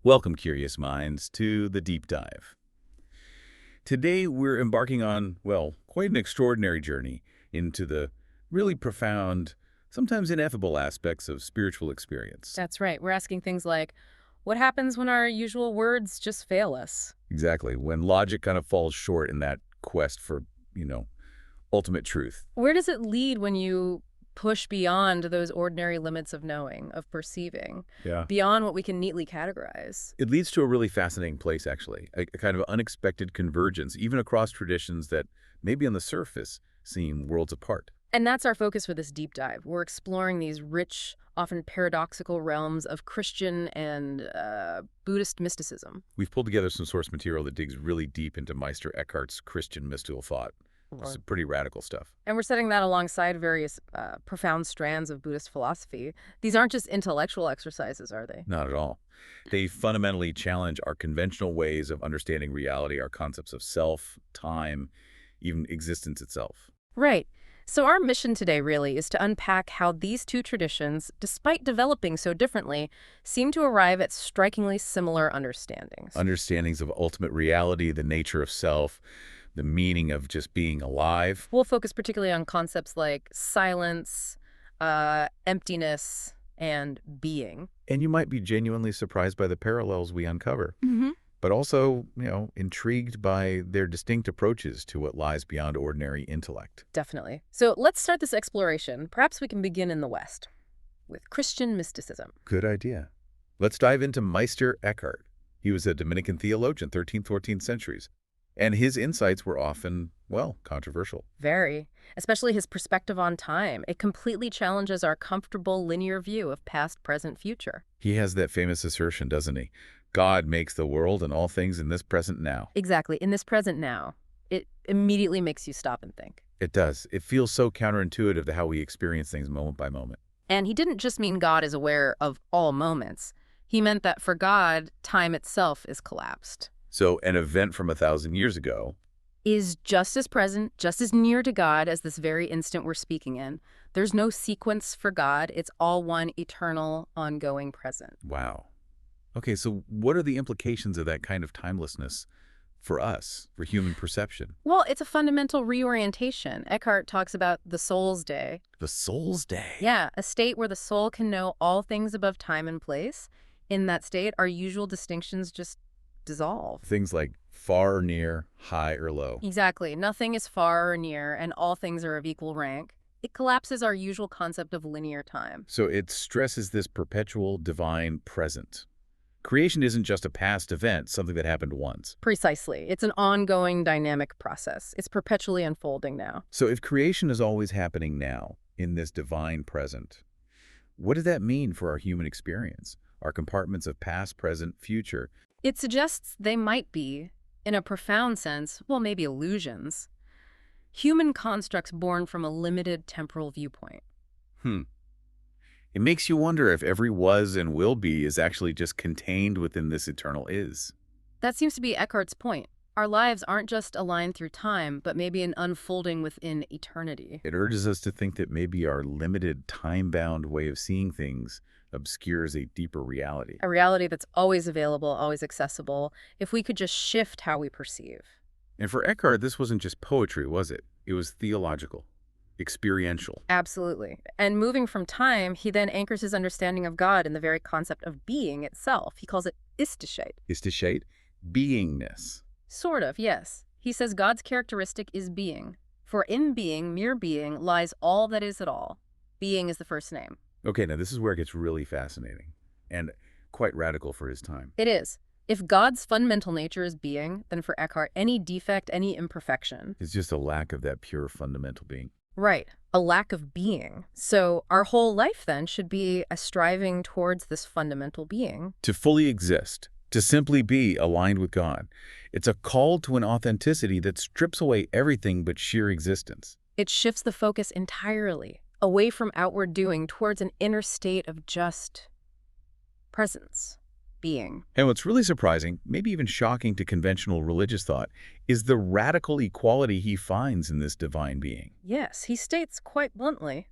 Welcome, curious minds, to the deep dive. Today, we're embarking on, well, quite an extraordinary journey into the really profound, sometimes ineffable aspects of spiritual experience. That's right. We're asking things like, what happens when our usual words just fail us? Exactly, when logic kind of falls short in that quest for, ultimate truth. Where does it lead when you push beyond those ordinary limits of knowing, of perceiving, Yeah. beyond what we can neatly categorize? It leads to a really fascinating place, actually, a kind of unexpected convergence, even across traditions that maybe on the surface seem worlds apart. And that's our focus for this deep dive. We're exploring these rich, often paradoxical realms of Christian and Buddhist mysticism. We've pulled together some source material that digs really deep into Meister Eckhart's Christian mystical thought. It's pretty radical stuff. And we're setting that alongside various profound strands of Buddhist philosophy. These aren't just intellectual exercises, are they? Not at all. They fundamentally challenge our conventional ways of understanding reality, our concepts of self, time, even existence itself. Right. So our mission today really is to unpack how these two traditions, despite developing so differently, seem to arrive at strikingly similar understandings. Understandings of ultimate reality, the nature of self, the meaning of just being alive. We'll focus particularly on concepts like silence, emptiness, and being. And you might be genuinely surprised by the parallels we uncover, but also, intrigued by their distinct approaches to what lies beyond ordinary intellect. Definitely. So let's start this exploration. Perhaps we can begin in the West with Christian mysticism. Good idea. Let's dive into Meister Eckhart. He was a Dominican theologian, 13th, 14th centuries. And his insights were often, well, controversial. Very. Especially his perspective on time. It completely challenges our comfortable linear view of past, present, future. He has that famous assertion, doesn't he? God makes the world and all things in this present now. Exactly. In this present now. It immediately makes you stop and think. It does. It feels so counterintuitive to how we experience things moment by moment. And he didn't just mean God is aware of all moments. He meant that for God, time itself is collapsed. So an event from 1,000 years ago Is just as present, just as near to God as this very instant we're speaking in. There's no sequence for God. It's all one eternal, ongoing present. Wow. Okay, so what are the implications of that kind of timelessness for us, for human perception? Well, it's a fundamental reorientation. Eckhart talks about the soul's day. The soul's day. Yeah, a state where the soul can know all things above time and place. In that state, our usual distinctions just dissolve. Things like far or near, high or low. Exactly. Nothing is far or near, and all things are of equal rank. It collapses our usual concept of linear time. So it stresses this perpetual divine present. Creation isn't just a past event, something that happened once. Precisely. It's an ongoing dynamic process. It's perpetually unfolding now. So if creation is always happening now, in this divine present, what does that mean for our human experience? Our compartments of past, present, future. It suggests they might be, in a profound sense, well, maybe illusions, human constructs born from a limited temporal viewpoint. It makes you wonder if every was and will be is actually just contained within this eternal is. That seems to be Eckhart's point. Our lives aren't just a line through time, but maybe an unfolding within eternity. It urges us to think that maybe our limited, time-bound way of seeing things obscures a deeper reality. A reality that's always available, always accessible, if we could just shift how we perceive. And for Eckhart, this wasn't just poetry, was it? It was theological, experiential. Absolutely. And moving from time, he then anchors his understanding of God in the very concept of being itself. He calls it istishate. Istishate, beingness. Sort of, yes. He says God's characteristic is being. For in being, mere being, lies all that is at all. Being is the first name. Okay, now this is where it gets really fascinating and quite radical for his time. It is. If God's fundamental nature is being, then for Eckhart, any defect, any imperfection. It's just a lack of that pure fundamental being. Right. A lack of being. So our whole life then should be a striving towards this fundamental being. To fully exist, to simply be aligned with God. It's a call to an authenticity that strips away everything but sheer existence. It shifts the focus entirely, away from outward doing towards an inner state of just presence, being. And what's really surprising, maybe even shocking to conventional religious thought, is the radical equality he finds in this divine being. Yes, he states quite bluntly,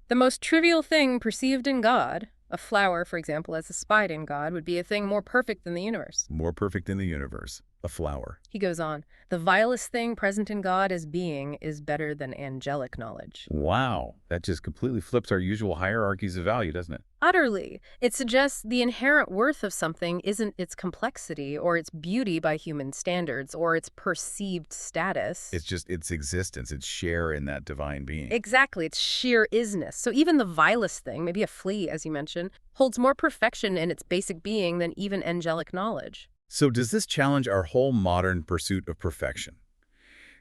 the most trivial thing perceived in God, A flower, for example, as a spied in God, would be a thing more perfect than the universe. More perfect in the universe. A flower. He goes on, the vilest thing present in God as being is better than angelic knowledge. Wow. That just completely flips our usual hierarchies of value, doesn't it? Utterly. It suggests the inherent worth of something isn't its complexity or its beauty by human standards or its perceived status. It's just its existence, its share in that divine being. Exactly. It's sheer isness. So even the vilest thing, maybe a flea, as you mentioned, holds more perfection in its basic being than even angelic knowledge. So does this challenge our whole modern pursuit of perfection?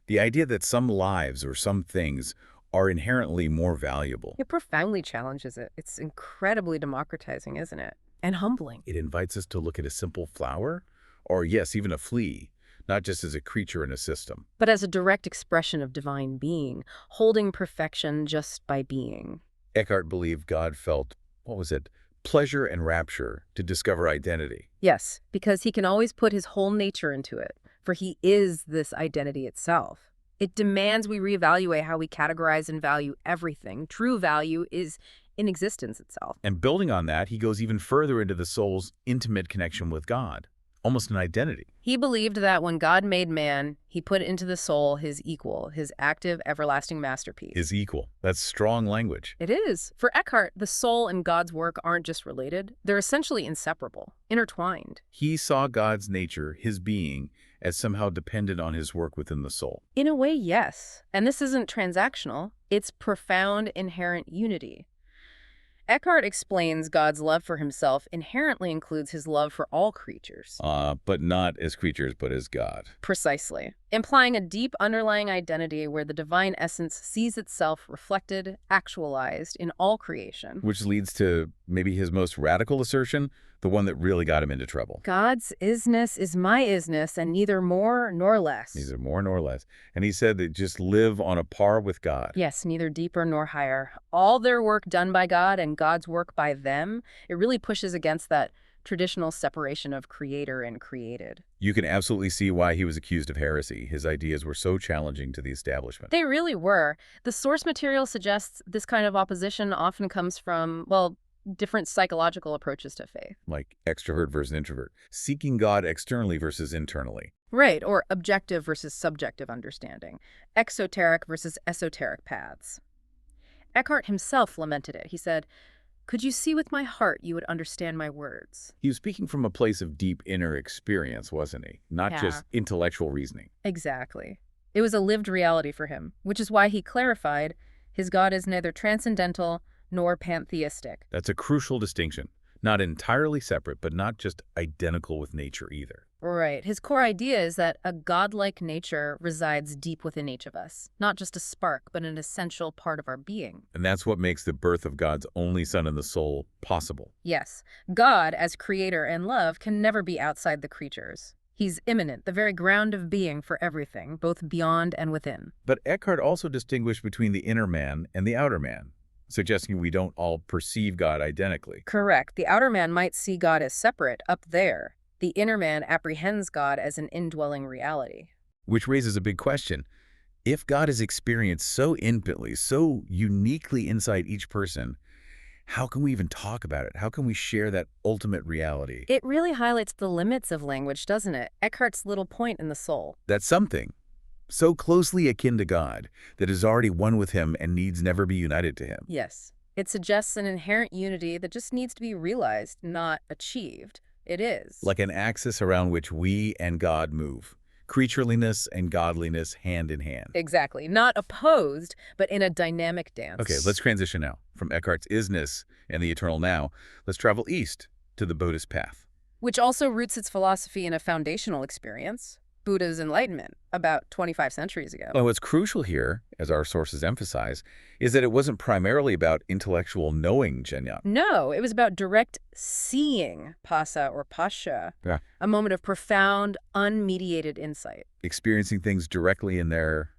The idea that some lives or some things are inherently more valuable. It profoundly challenges it. It's incredibly democratizing, isn't it? And humbling. It invites us to look at a simple flower, or yes, even a flea, not just as a creature in a system, but as a direct expression of divine being, holding perfection just by being. Eckhart believed God felt, pleasure and rapture to discover identity. Yes, because he can always put his whole nature into it, for he is this identity itself. It demands we reevaluate how we categorize and value everything. True value is in existence itself. And building on that, he goes even further into the soul's intimate connection with God, almost an identity. He believed that when God made man, he put into the soul his equal, his active, everlasting masterpiece. His equal. That's strong language. It is. For Eckhart, the soul and God's work aren't just related. They're essentially inseparable, intertwined. He saw God's nature, his being, as somehow dependent on his work within the soul. In a way, yes. And this isn't transactional. It's profound, inherent unity. Eckhart explains God's love for himself inherently includes his love for all creatures. But not as creatures, but as God. Precisely. Implying a deep underlying identity where the divine essence sees itself reflected, actualized in all creation. Which leads to maybe his most radical assertion, the one that really got him into trouble. God's isness is my isness, and neither more nor less. Neither more nor less. And he said that just live on a par with God. Yes, neither deeper nor higher. All their work done by God and God's work by them, it really pushes against that traditional separation of creator and created. You can absolutely see why he was accused of heresy. His ideas were so challenging to the establishment. They really were. The source material suggests this kind of opposition often comes from, well, different psychological approaches to faith. Like extrovert versus introvert. Seeking God externally versus internally. Right, or objective versus subjective understanding. Exoteric versus esoteric paths. Eckhart himself lamented it. He said, "Could you see with my heart, you would understand my words." He was speaking from a place of deep inner experience, wasn't he? Not just intellectual reasoning. Exactly. It was a lived reality for him, which is why he clarified his God is neither transcendental nor pantheistic. That's a crucial distinction. Not entirely separate, but not just identical with nature either. Right. His core idea is that a godlike nature resides deep within each of us, not just a spark, but an essential part of our being. And that's what makes the birth of God's only Son in the soul possible. Yes. God, as creator and love, can never be outside the creatures. He's immanent, the very ground of being for everything, both beyond and within. But Eckhart also distinguished between the inner man and the outer man, suggesting we don't all perceive God identically. Correct. The outer man might see God as separate, up there. The inner man apprehends God as an indwelling reality. Which raises a big question. If God is experienced so intimately, so uniquely inside each person, how can we even talk about it? How can we share that ultimate reality? It really highlights the limits of language, doesn't it? Eckhart's little point in the soul. That's something so closely akin to God that is already one with him and needs never be united to him. Yes. It suggests an inherent unity that just needs to be realized, not achieved. It is. Like an axis around which we and God move. Creatureliness and godliness hand in hand. Exactly. Not opposed, but in a dynamic dance. Okay, let's transition now. From Eckhart's isness and the eternal now, let's travel east to the Buddhist path. Which also roots its philosophy in a foundational experience. Buddha's enlightenment, about 25 centuries ago. Well, what's crucial here, as our sources emphasize, is that it wasn't primarily about intellectual knowing, Śūnyatā. No, it was about direct seeing, pasa or pasha, a moment of profound, unmediated insight. Experiencing things directly in their,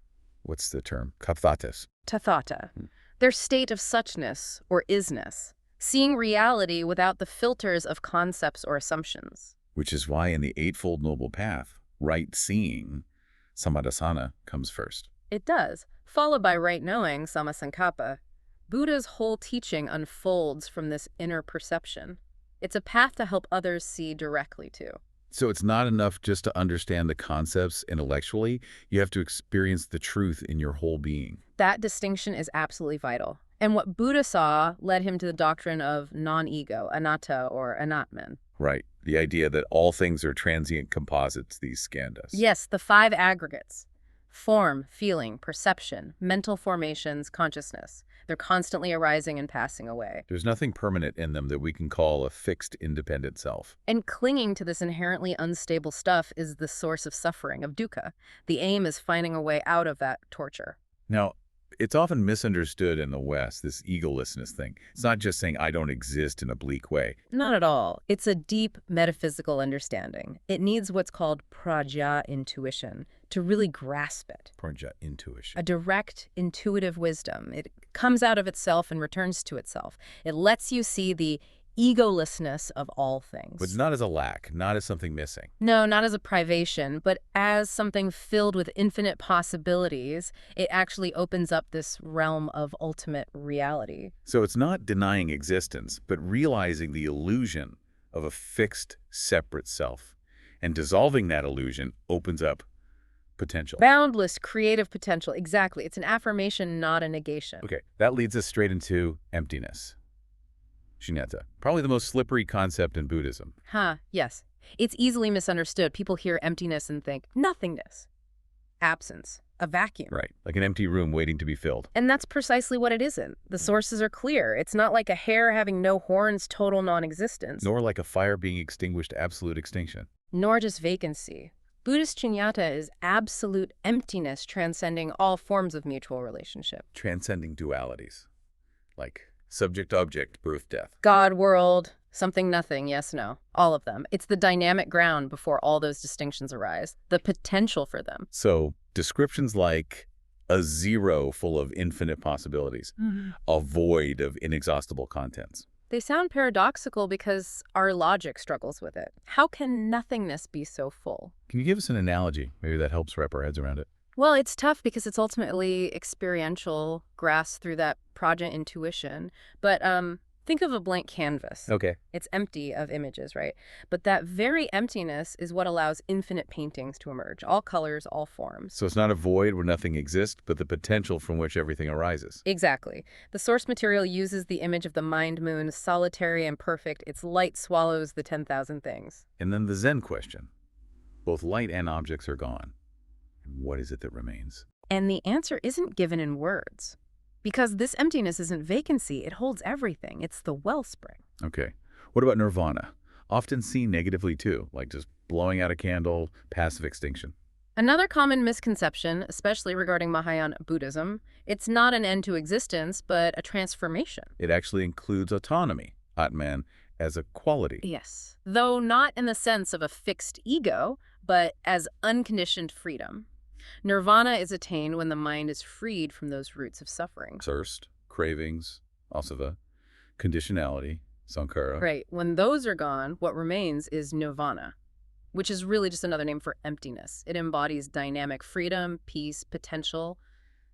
what's the term, tathatas. Tathata, their state of suchness or isness, seeing reality without the filters of concepts or assumptions. Which is why in the Eightfold Noble Path, right seeing, samadhasana, comes first. It does, followed by right knowing, samasankappa. Buddha's whole teaching unfolds from this inner perception. It's a path to help others see directly, too. So it's not enough just to understand the concepts intellectually. You have to experience the truth in your whole being. That distinction is absolutely vital. And what Buddha saw led him to the doctrine of non-ego, anatta or anatman. Right. The idea that all things are transient composites, these skandhas. Yes, the 5 aggregates. Form, feeling, perception, mental formations, consciousness. They're constantly arising and passing away. There's nothing permanent in them that we can call a fixed, independent self. And clinging to this inherently unstable stuff is the source of suffering, of dukkha. The aim is finding a way out of that torture. Now, it's often misunderstood in the West, this egolessness thing. It's not just saying I don't exist in a bleak way. Not at all. It's a deep metaphysical understanding. It needs what's called prajna intuition to really grasp it. Prajna intuition. A direct, intuitive wisdom. It comes out of itself and returns to itself. It lets you see the egolessness of all things. But not as a lack, not as something missing. No, not as a privation, but as something filled with infinite possibilities. It actually opens up this realm of ultimate reality. So it's not denying existence, but realizing the illusion of a fixed, separate self. And dissolving that illusion opens up potential. Boundless creative potential, exactly. It's an affirmation, not a negation. Okay, that leads us straight into emptiness. Śūnyatā, probably the most slippery concept in Buddhism. Yes. It's easily misunderstood. People hear emptiness and think nothingness, absence, a vacuum. Right, like an empty room waiting to be filled. And that's precisely what it isn't. The sources are clear. It's not like a hare having no horns, total non-existence. Nor like a fire being extinguished, absolute extinction. Nor just vacancy. Buddhist Śūnyatā is absolute emptiness transcending all forms of mutual relationship. Transcending dualities, like subject-object, birth, death. God, world, something, nothing, yes, no, all of them. It's the dynamic ground before all those distinctions arise, the potential for them. So descriptions like a zero full of infinite possibilities, a void of inexhaustible contents. They sound paradoxical because our logic struggles with it. How can nothingness be so full? Can you give us an analogy? Maybe that helps wrap our heads around it. Well, it's tough because it's ultimately experiential, grasped through that prajna intuition. But think of a blank canvas. Okay. It's empty of images, right? But that very emptiness is what allows infinite paintings to emerge, all colors, all forms. So it's not a void where nothing exists, but the potential from which everything arises. Exactly. The source material uses the image of the mind moon, solitary and perfect. Its light swallows the 10,000 things. And then the Zen question. Both light and objects are gone. What is it that remains? And the answer isn't given in words. Because this emptiness isn't vacancy, it holds everything. It's the wellspring. Okay. What about nirvana? Often seen negatively too, like just blowing out a candle, passive extinction. Another common misconception, especially regarding Mahayana Buddhism, it's not an end to existence, but a transformation. It actually includes autonomy, Atman, as a quality. Yes. Though not in the sense of a fixed ego, but as unconditioned freedom. Nirvana is attained when the mind is freed from those roots of suffering. Thirst, cravings, asava, conditionality, sankhara. Right. When those are gone, what remains is nirvana, which is really just another name for emptiness. It embodies dynamic freedom, peace, potential,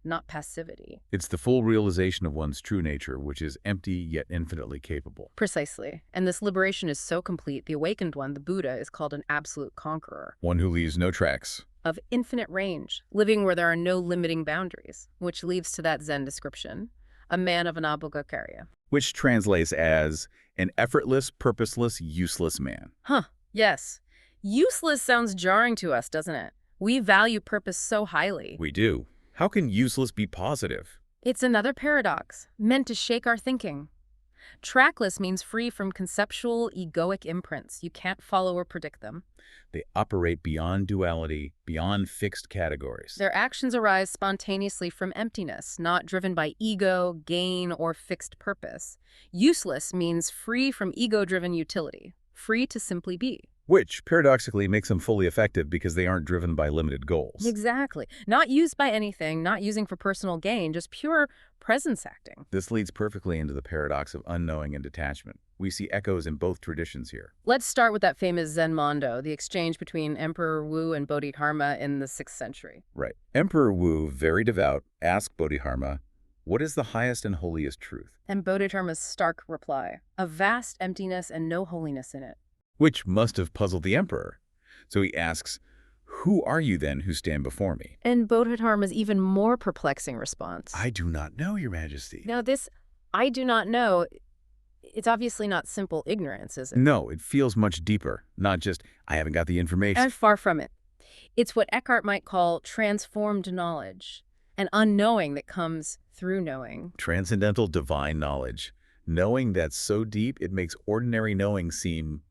not passivity. It's the full realization of one's true nature, which is empty yet infinitely capable. Precisely. And this liberation is so complete, the awakened one, the Buddha, is called an absolute conqueror. One who leaves no tracks. Of infinite range, living where there are no limiting boundaries, which leads to that Zen description, a man of anabhagakarya. Which translates as an effortless, purposeless, useless man. Yes. Useless sounds jarring to us, doesn't it? We value purpose so highly. We do. How can useless be positive? It's another paradox, meant to shake our thinking. Trackless means free from conceptual, egoic imprints. You can't follow or predict them. They operate beyond duality, beyond fixed categories. Their actions arise spontaneously from emptiness, not driven by ego, gain, or fixed purpose. Useless means free from ego-driven utility, free to simply be. Which, paradoxically, makes them fully effective because they aren't driven by limited goals. Exactly. Not used by anything, not using for personal gain, just pure presence acting. This leads perfectly into the paradox of unknowing and detachment. We see echoes in both traditions here. Let's start with that famous Zen Mondo, the exchange between Emperor Wu and Bodhidharma in the 6th century. Right. Emperor Wu, very devout, asked Bodhidharma, What is the highest and holiest truth? And Bodhidharma's stark reply, a vast emptiness and no holiness in it. Which must have puzzled the emperor. So he asks, "Who are you then who stand before me?" And Bodhidharma's even more perplexing response. "I do not know, your majesty." Now this, I do not know, it's obviously not simple ignorance, is it? No, it feels much deeper. Not just, I haven't got the information. And far from it. It's what Eckhart might call transformed knowledge, an unknowing that comes through knowing. Transcendental divine knowledge. Knowing that's so deep it makes ordinary knowing seem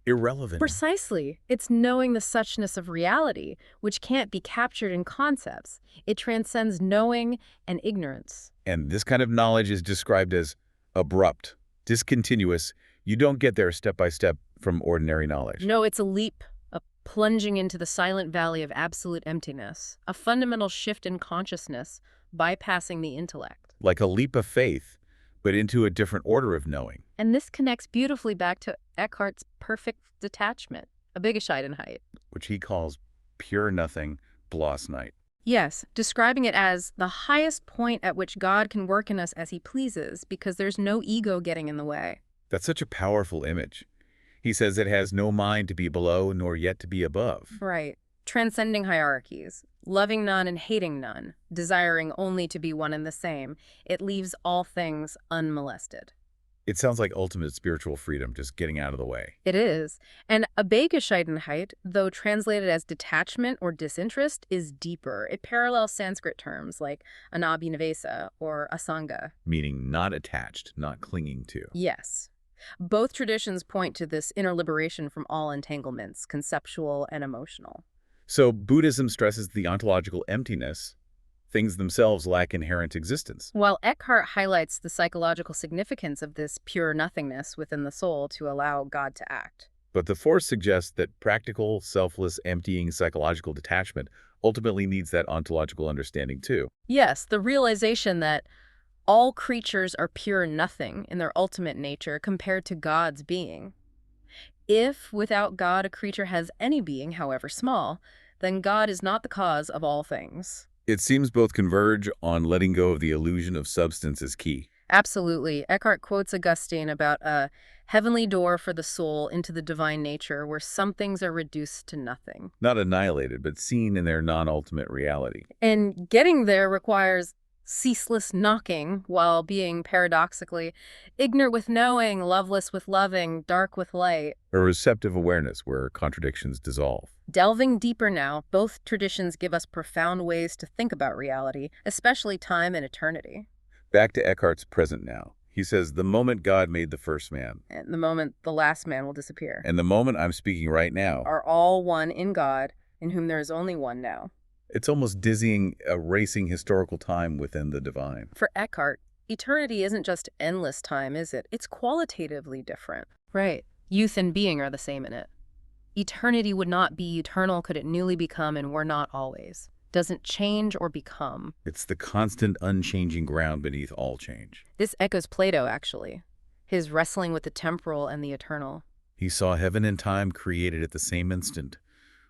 irrelevant. Precisely. It's knowing the suchness of reality, which can't be captured in concepts. It transcends knowing and ignorance. And this kind of knowledge is described as abrupt, discontinuous. You don't get there step by step from ordinary knowledge. No, it's a leap, a plunging into the silent valley of absolute emptiness, a fundamental shift in consciousness, bypassing the intellect. Like a leap of faith, but into a different order of knowing. And this connects beautifully back to Eckhart's perfect detachment, a Begescheidenheit, which he calls pure nothing, bloss night. Yes, describing it as the highest point at which God can work in us as he pleases, because there's no ego getting in the way. That's such a powerful image. He says it has no mind to be below nor yet to be above. Right. Transcending hierarchies, loving none and hating none, desiring only to be one and the same. It leaves all things unmolested. It sounds like ultimate spiritual freedom, just getting out of the way. It is. And a Begescheidenheit, though translated as detachment or disinterest, is deeper. It parallels Sanskrit terms like anabhinavesa or asanga. Meaning not attached, not clinging to. Yes. Both traditions point to this inner liberation from all entanglements, conceptual and emotional. So Buddhism stresses the ontological emptiness. Things themselves lack inherent existence. While Eckhart highlights the psychological significance of this pure nothingness within the soul to allow God to act. But the Force suggests that practical, selfless, emptying psychological detachment ultimately needs that ontological understanding too. Yes, the realization that all creatures are pure nothing in their ultimate nature compared to God's being. If, without God, a creature has any being, however small, then God is not the cause of all things. It seems both converge on letting go of the illusion of substance as key. Absolutely. Eckhart quotes Augustine about a heavenly door for the soul into the divine nature where some things are reduced to nothing. Not annihilated, but seen in their non-ultimate reality. And getting there requires ceaseless knocking while being paradoxically ignorant with knowing, loveless with loving, dark with light. A receptive awareness where contradictions dissolve. Delving deeper now, both traditions give us profound ways to think about reality, especially time and eternity. Back to Eckhart's present now. He says, the moment God made the first man, And the moment the last man will disappear, and the moment I'm speaking right now, are all one in God, in whom there is only one now. it's almost dizzying, erasing historical time within the divine. For Eckhart, eternity isn't just endless time, is it? It's qualitatively different. Right. Youth and being are the same in it. Eternity would not be eternal could it newly become and were not always. Doesn't change or become. It's the constant, unchanging ground beneath all change. This echoes Plato, actually. His wrestling with the temporal and the eternal. He saw heaven and time created at the same instant,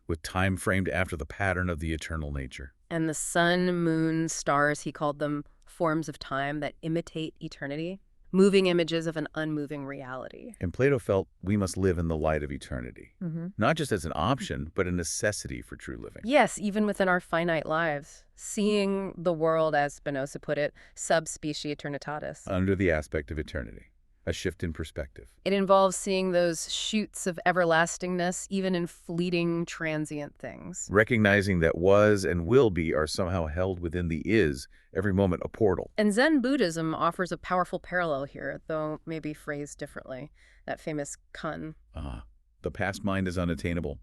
with time framed after the pattern of the eternal nature. And the sun, moon, stars, he called them forms of time that imitate eternity, moving images of an unmoving reality. And Plato felt we must live in the light of eternity, Mm-hmm. not just as an option, but a necessity for true living. Yes, even within our finite lives, seeing the world, as Spinoza put it, sub specie eternitatis. Under the aspect of eternity, a shift in perspective. It involves seeing those shoots of everlastingness, even in fleeting, transient things. Recognizing that was and will be are somehow held within the is, every moment a portal. And Zen Buddhism offers a powerful parallel here, though maybe phrased differently. That famous kun. The past mind is unattainable.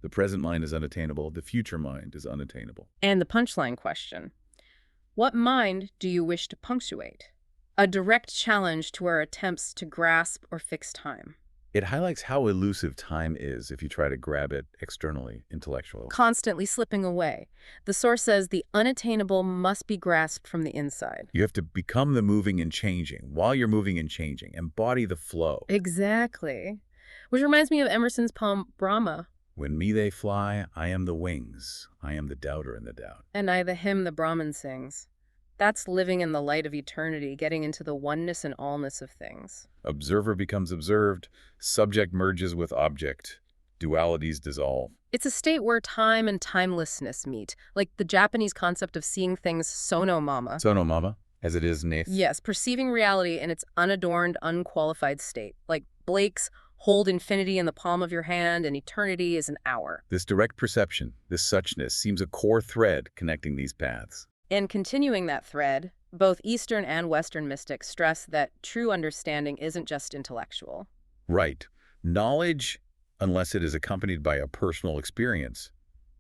The present mind is unattainable. The future mind is unattainable. And the punchline question. What mind do you wish to punctuate? A direct challenge to our attempts to grasp or fix time. It highlights how elusive time is if you try to grab it externally, intellectually. Constantly slipping away. The source says the unattainable must be grasped from the inside. You have to become the moving and changing. While you're moving and changing, embody the flow. Exactly. Which reminds me of Emerson's poem, Brahma. When me they fly, I am the wings. I am the doubter in the doubt. And I the hymn the Brahman sings. That's living in the light of eternity, getting into the oneness and allness of things. Observer becomes observed, subject merges with object, dualities dissolve. It's a state where time and timelessness meet, like the Japanese concept of seeing things sonomama. Sonomama, as it is Nath. Yes, perceiving reality in its unadorned, unqualified state. Like Blake's hold infinity in the palm of your hand and eternity is an hour. This direct perception, this suchness, seems a core thread connecting these paths. And continuing that thread, both Eastern and Western mystics stress that true understanding isn't just intellectual. Right. Knowledge, unless it is accompanied by a personal experience,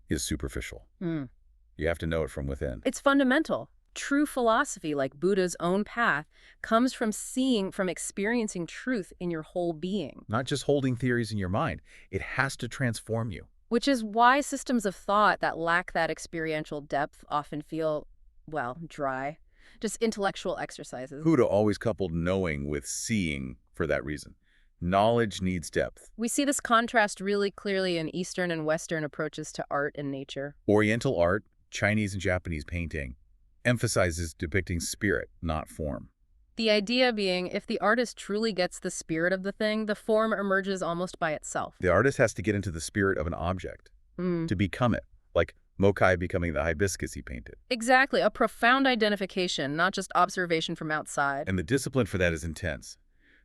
is superficial. You have to know it from within. It's fundamental. True philosophy, like Buddha's own path, comes from experiencing truth in your whole being. Not just holding theories in your mind. It has to transform you. Which is why systems of thought that lack that experiential depth often feel, well, dry. Just intellectual exercises. Buddha always coupled knowing with seeing for that reason. Knowledge needs depth. We see this contrast really clearly in Eastern and Western approaches to art and nature. Oriental art, Chinese and Japanese painting, emphasizes depicting spirit, not form. The idea being, if the artist truly gets the spirit of the thing, the form emerges almost by itself. The artist has to get into the spirit of an object, to become it, like Mokai becoming the hibiscus he painted. Exactly, a profound identification, not just observation from outside. And the discipline for that is intense,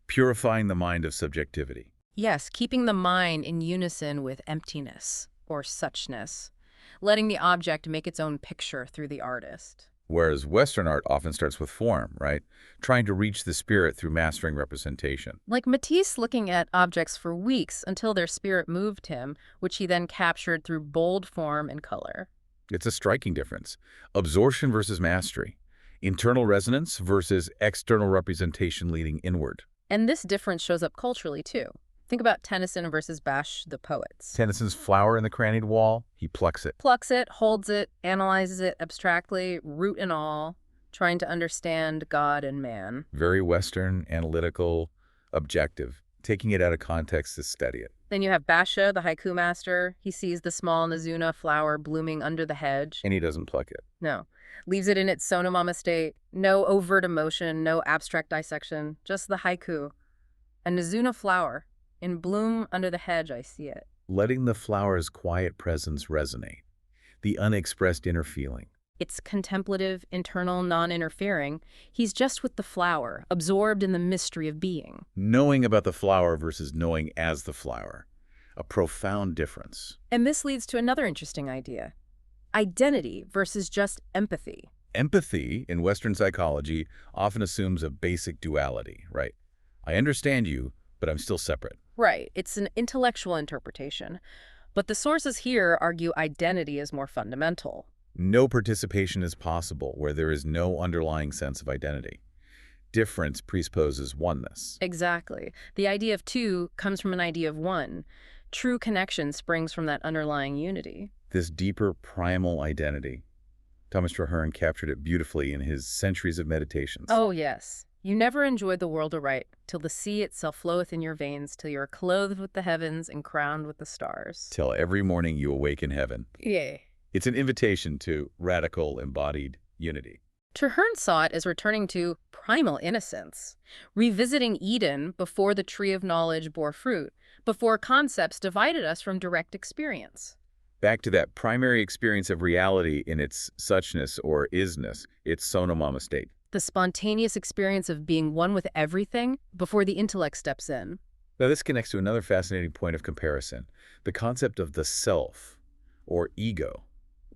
purifying the mind of subjectivity. Yes, keeping the mind in unison with emptiness, or suchness, letting the object make its own picture through the artist. Whereas Western art often starts with form, right? Trying to reach the spirit through mastering representation. Like Matisse looking at objects for weeks until their spirit moved him, which he then captured through bold form and color. It's a striking difference. Absorption versus mastery. Internal resonance versus external representation leading inward. And this difference shows up culturally, too. Think about Tennyson versus Bash the poets. Tennyson's flower in the crannied wall, he plucks it. Plucks it, holds it, analyzes it abstractly, root and all, trying to understand God and man. Very Western, analytical, objective, taking it out of context to study it. Then you have Basha, the haiku master. He sees the small Nazuna flower blooming under the hedge. And he doesn't pluck it. No. Leaves it in its sonomama state. No overt emotion, no abstract dissection, just the haiku. A Nazuna flower. In bloom under the hedge, I see it. Letting the flower's quiet presence resonate. The unexpressed inner feeling. It's contemplative, internal, non-interfering. He's just with the flower, absorbed in the mystery of being. Knowing about the flower versus knowing as the flower. A profound difference. And this leads to another interesting idea. Identity versus just empathy. Empathy, in Western psychology, often assumes a basic duality, right? I understand you, but I'm still separate. Right. It's an intellectual interpretation. But the sources here argue identity is more fundamental. No participation is possible where there is no underlying sense of identity. Difference presupposes oneness. Exactly. The idea of two comes from an idea of one. True connection springs from that underlying unity. This deeper primal identity. Thomas Traherne captured it beautifully in his Centuries of Meditations. Oh, yes. You never enjoyed the world aright, till the sea itself floweth in your veins, till you are clothed with the heavens and crowned with the stars. Till every morning you awake in heaven. Yay. It's an invitation to radical embodied unity. Traherne saw it as returning to primal innocence, revisiting Eden before the tree of knowledge bore fruit, before concepts divided us from direct experience. Back to that primary experience of reality in its suchness or isness, its sonomama state. The spontaneous experience of being one with everything before the intellect steps in. Now this connects to another fascinating point of comparison, the concept of the self, or ego.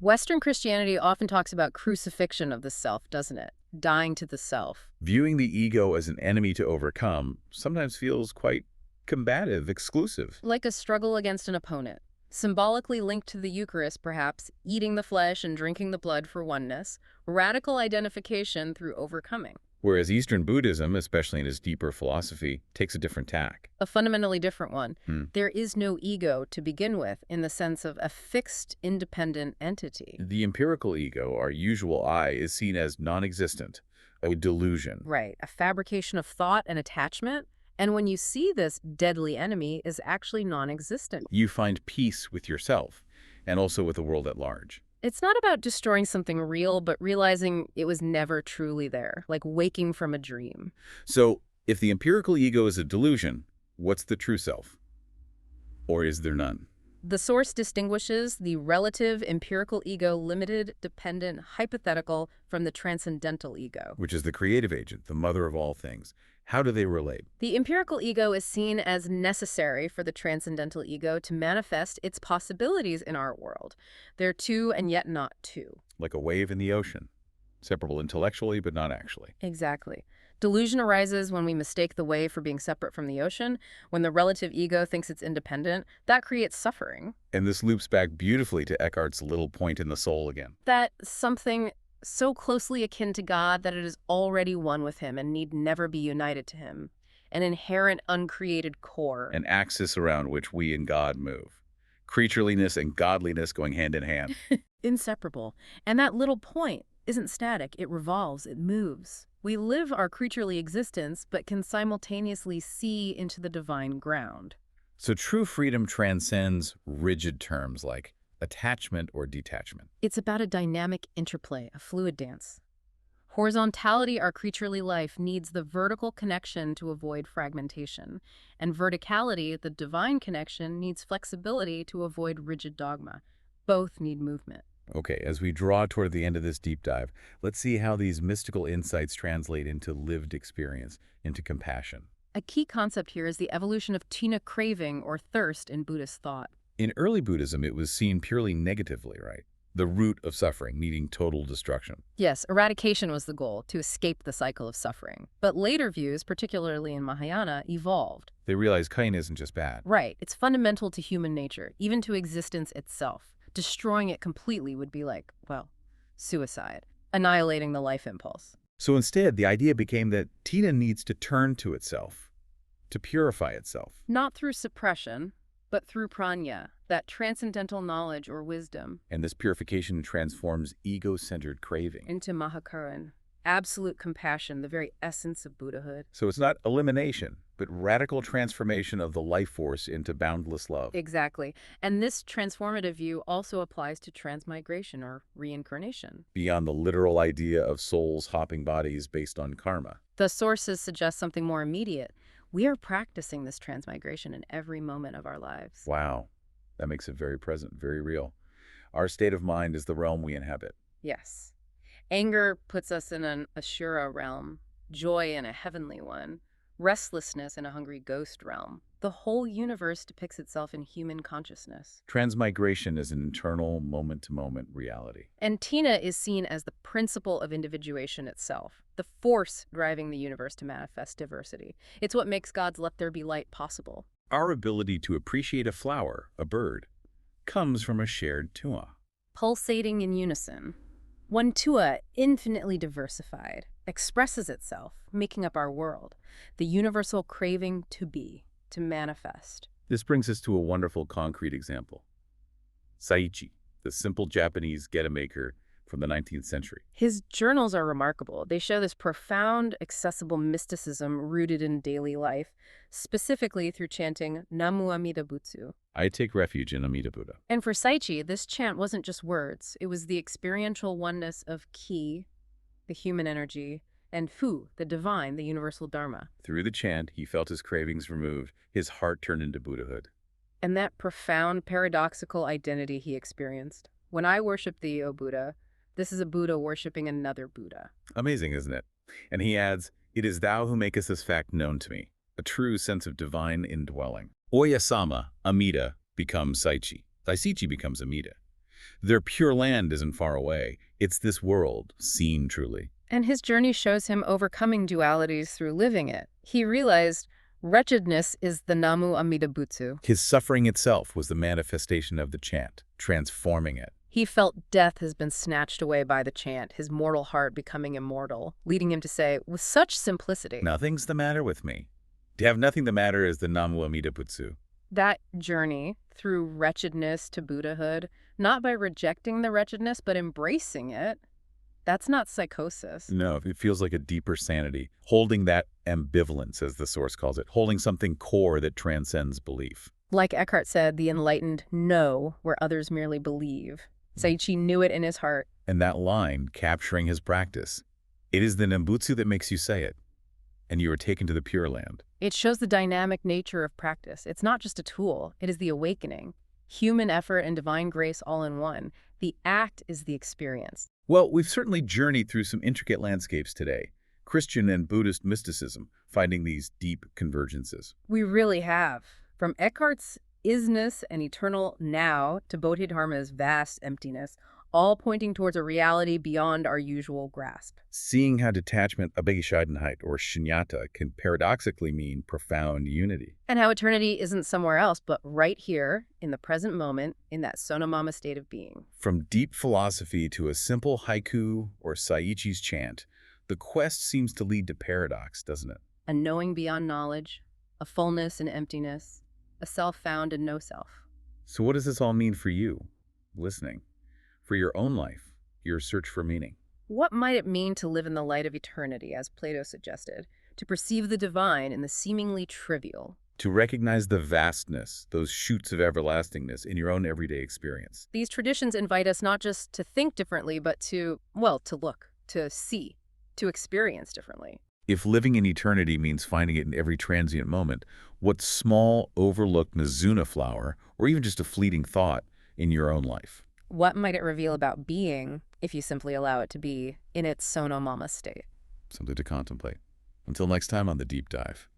Western Christianity often talks about crucifixion of the self, doesn't it? Dying to the self. Viewing the ego as an enemy to overcome sometimes feels quite combative, exclusive. Like a struggle against an opponent. Symbolically linked to the Eucharist, perhaps, eating the flesh and drinking the blood for oneness, radical identification through overcoming. Whereas Eastern Buddhism, especially in its deeper philosophy, takes a different tack. A fundamentally different one. There is no ego to begin with, in the sense of a fixed, independent entity. The empirical ego, our usual I, is seen as non-existent, a delusion. Right, a fabrication of thought and attachment. And when you see this deadly enemy is actually non-existent. You find peace with yourself, and also with the world at large. It's not about destroying something real, but realizing it was never truly there, like waking from a dream. So, if the empirical ego is a delusion, what's the true self? Or is there none? The source distinguishes the relative empirical ego, limited, dependent, hypothetical, from the transcendental ego. Which is the creative agent, the mother of all things. How do they relate? The empirical ego is seen as necessary for the transcendental ego to manifest its possibilities in our world. They're two and yet not two. Like a wave in the ocean, separable intellectually but not actually. Exactly. Delusion arises when we mistake the wave for being separate from the ocean. When the relative ego thinks it's independent, that creates suffering. And this loops back beautifully to Eckhart's little point in the soul again. That something so closely akin to God that it is already one with him and need never be united to him. An inherent uncreated core. An axis around which we and God move. Creatureliness and godliness going hand in hand. Inseparable. And that little point isn't static. It revolves. It moves. We live our creaturely existence, but can simultaneously see into the divine ground. So true freedom transcends rigid terms like attachment or detachment. It's about a dynamic interplay, a fluid dance. Horizontality, our creaturely life, needs the vertical connection to avoid fragmentation. And verticality, the divine connection, needs flexibility to avoid rigid dogma. Both need movement. Okay, as we draw toward the end of this deep dive, let's see how these mystical insights translate into lived experience, into compassion. A key concept here is the evolution of tina, craving or thirst in Buddhist thought. In early Buddhism, it was seen purely negatively, right? The root of suffering, needing total destruction. Yes, eradication was the goal, to escape the cycle of suffering. But later views, particularly in Mahayana, evolved. They realized kain isn't just bad. Right, it's fundamental to human nature, even to existence itself. Destroying it completely would be like, well, suicide, annihilating the life impulse. So instead, the idea became that tina needs to turn to itself, to purify itself. Not through suppression, but through prajna, that transcendental knowledge or wisdom. And this purification transforms ego-centered craving Into mahakaran, absolute compassion, the very essence of Buddhahood. So it's not elimination, but radical transformation of the life force into boundless love. Exactly. And this transformative view also applies to transmigration or reincarnation. Beyond the literal idea of souls hopping bodies based on karma. The sources suggest something more immediate. We are practicing this transmigration in every moment of our lives. Wow. That makes it very present, very real. Our state of mind is the realm we inhabit. Yes. Anger puts us in an asura realm, joy in a heavenly one, restlessness in a hungry ghost realm. The whole universe depicts itself in human consciousness. Transmigration is an internal, moment-to-moment reality. And tina is seen as the principle of individuation itself, the force driving the universe to manifest diversity. It's what makes God's let there be light possible. Our ability to appreciate a flower, a bird, comes from a shared tua. Pulsating in unison. One tua, infinitely diversified, expresses itself, making up our world, the universal craving to be, to manifest. This brings us to a wonderful concrete example. Saichi, the simple Japanese geta-maker from the 19th century. His journals are remarkable. They show this profound, accessible mysticism rooted in daily life, specifically through chanting Namu Amida Butsu. I take refuge in Amida Buddha. And for Saichi, this chant wasn't just words. It was the experiential oneness of Ki, the human energy, and Fu, the divine, the universal dharma. Through the chant, he felt his cravings removed, his heart turned into Buddhahood. And that profound paradoxical identity he experienced. When I worship thee, O Buddha, this is a Buddha worshiping another Buddha. Amazing, isn't it? And he adds, "It is thou who makest this fact known to me," a true sense of divine indwelling. Oyasama, Amida, becomes Saichi. Saichi becomes Amida. Their pure land isn't far away. It's this world, seen truly. And his journey shows him overcoming dualities through living it. He realized wretchedness is the Namu Amida Butsu. His suffering itself was the manifestation of the chant, transforming it. He felt death has been snatched away by the chant, his mortal heart becoming immortal, leading him to say, with such simplicity, Nothing's the matter with me. To have nothing the matter is the Namu Amida Butsu. that journey through wretchedness to Buddhahood, not by rejecting the wretchedness, but embracing it, that's not psychosis. No, it feels like a deeper sanity, holding that ambivalence, as the Source calls it, holding something core that transcends belief. Like Eckhart said, the enlightened know where others merely believe. Saichi knew it in his heart. And that line, capturing his practice, it is the Nembutsu that makes you say it, and you are taken to the Pure Land. It shows the dynamic nature of practice. It's not just a tool, it is the awakening. Human effort and divine grace all in one. The act is the experience. Well, we've certainly journeyed through some intricate landscapes today. Christian and Buddhist mysticism, finding these deep convergences. We really have. From Eckhart's isness and eternal now to Bodhidharma's vast emptiness, all pointing towards a reality beyond our usual grasp. Seeing how detachment, Abhishaidenheit, or Śūnyatā, can paradoxically mean profound unity. And how eternity isn't somewhere else, but right here, in the present moment, in that Sonomama state of being. From deep philosophy to a simple haiku or Saichi's chant, the quest seems to lead to paradox, doesn't it? A knowing beyond knowledge, a fullness in emptiness, a self found in no self. So what does this all mean for you, listening? For your own life, your search for meaning? What might it mean to live in the light of eternity, as Plato suggested, to perceive the divine in the seemingly trivial? To recognize the vastness, those shoots of everlastingness in your own everyday experience. These traditions invite us not just to think differently, but to look, to see, to experience differently. If living in eternity means finding it in every transient moment, what small, overlooked Mizuna flower, or even just a fleeting thought, in your own life? What might it reveal about being if you simply allow it to be in its Sonomama state? Something to contemplate. Until next time on The Deep Dive.